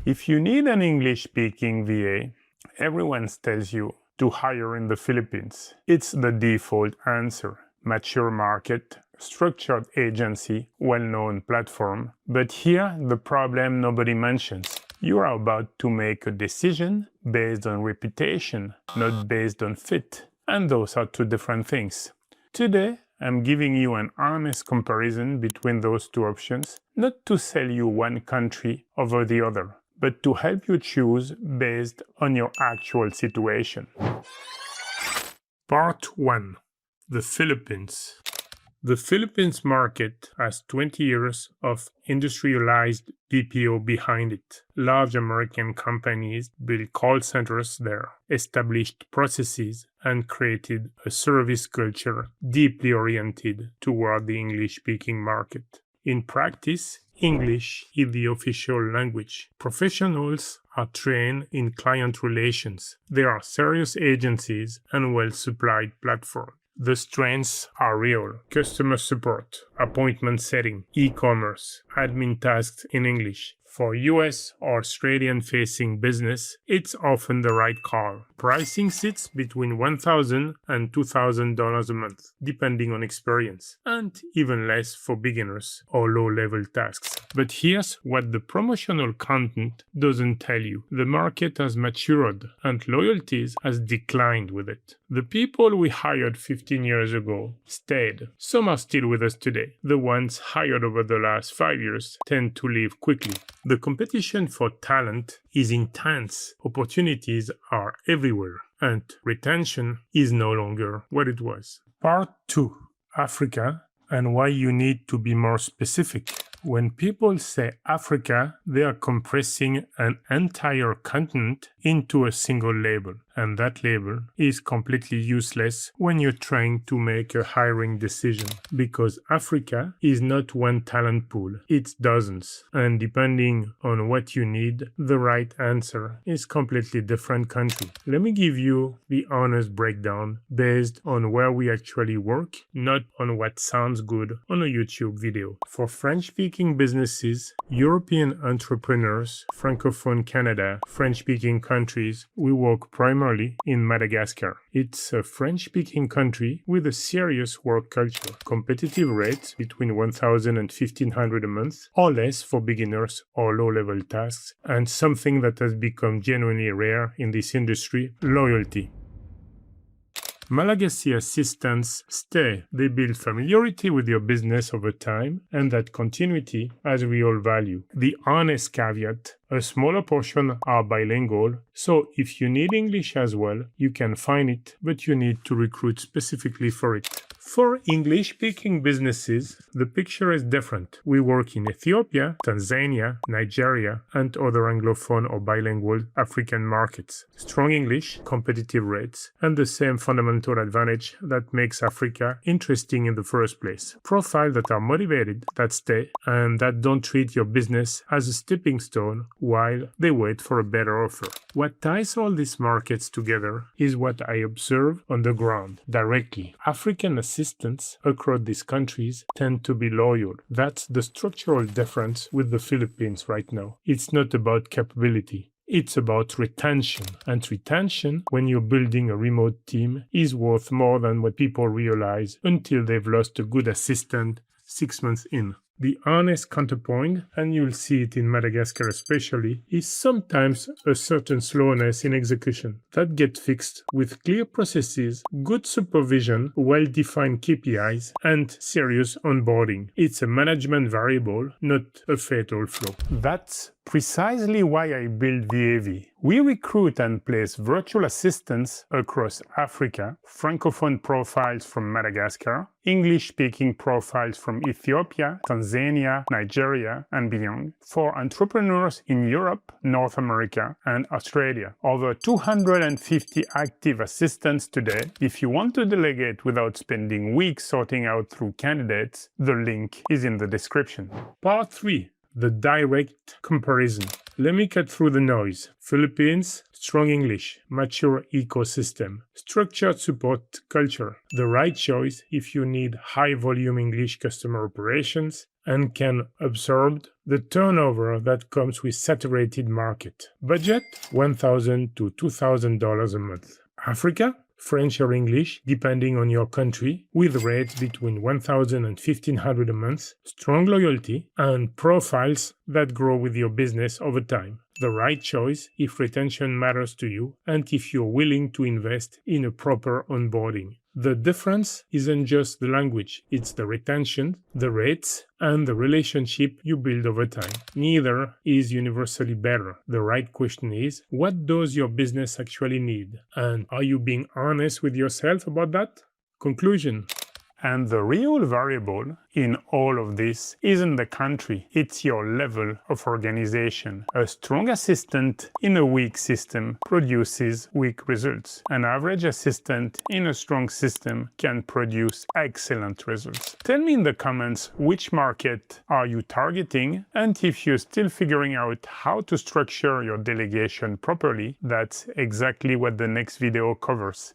If you need an English-speaking VA, everyone tells you to hire in the Philippines. It's the default answer. Mature market, structured agency, well-known platform. But here, the problem nobody mentions. You are about to make a decision based on reputation, not based on fit. And those are two different things. Today, I'm giving you an honest comparison between those two options, not to sell you one country over the other, but to help you choose based on your actual situation. Part 1. The Philippines. The Philippines market has 20 years of industrialized BPO behind it. Large American companies built call centers there, established processes, and created a service culture deeply oriented toward the English-speaking market. In practice, English is the official language. Professionals are trained in client relations. There are serious agencies and well-supplied platforms. The strengths are real: customer support, appointment setting, e-commerce, admin tasks in English. For US or Australian-facing business, it's often the right call. Pricing sits between $1,000 and $2,000 a month, depending on experience, and even less for beginners or low-level tasks. But here's what the promotional content doesn't tell you. The market has matured, and loyalties has declined with it. The people we hired 15 years ago stayed. Some are still with us today. The ones hired over the last 5 years tend to leave quickly. The competition for talent is intense. Opportunities are everywhere, and retention is no longer what it was. Part 2. Africa and why you need to be more specific. When people say Africa, they are compressing an entire continent into a single label, and that label is completely useless when you're trying to make a hiring decision, because Africa is not one talent pool, it's dozens, and depending on what you need, the right answer is completely different country. Let me give you the honest breakdown based on where we actually work, not on what sounds good on a YouTube video. For French-speaking businesses, European entrepreneurs, Francophone Canada, French-speaking countries, we work primarily in Madagascar. It's a French-speaking country with a serious work culture. Competitive rates between $1,000 and $1,500 a month, or less for beginners or low-level tasks, and something that has become genuinely rare in this industry: loyalty. Malagasy assistants stay. They build familiarity with your business over time, and that continuity has real value. The honest caveat: a smaller portion are bilingual, so if you need English as well, you can find it, but you need to recruit specifically for it. For English-speaking businesses, the picture is different. We work in Ethiopia, Tanzania, Nigeria, and other Anglophone or bilingual African markets. Strong English, competitive rates, and the same fundamental advantage that makes Africa interesting in the first place. Profiles that are motivated, that stay, and that don't treat your business as a stepping stone while they wait for a better offer. What ties all these markets together is what I observe on the ground, directly. African assistants across these countries tend to be loyal. That's the structural difference with the Philippines right now. It's not about capability. It's about retention. And retention, when you're building a remote team, is worth more than what people realize until they've lost a good assistant 6 months in. The honest counterpoint, and you'll see it in Madagascar especially, is sometimes a certain slowness in execution. That gets fixed with clear processes, good supervision, well-defined KPIs, and serious onboarding. It's a management variable, not a fatal flaw. That's precisely why I built VAV. We recruit and place virtual assistants across Africa, Francophone profiles from Madagascar, English-speaking profiles from Ethiopia, Tanzania, Nigeria, and beyond, for entrepreneurs in Europe, North America, and Australia. Over 250 active assistants today. If you want to delegate without spending weeks sorting out through candidates, the link is in the description. Part 3. The direct comparison. Let me cut through the noise. Philippines, strong English, mature ecosystem, structured support culture. The right choice if you need high-volume English customer operations and can absorb the turnover that comes with saturated market. Budget $1,000 to $2,000 a month. Africa, French or English, depending on your country, with rates between $1,000 and $1,500 a month, strong loyalty, and profiles that grow with your business over time. The right choice if retention matters to you and if you're willing to invest in a proper onboarding. The difference isn't just the language, it's the retention, the rates, and the relationship you build over time. Neither is universally better. The right question is, what does your business actually need? And are you being honest with yourself about that? Conclusion. And the real variable in all of this isn't the country, it's your level of organization. A strong assistant in a weak system produces weak results. An average assistant in a strong system can produce excellent results. Tell me in the comments which market are you targeting, and if you're still figuring out how to structure your delegation properly, that's exactly what the next video covers.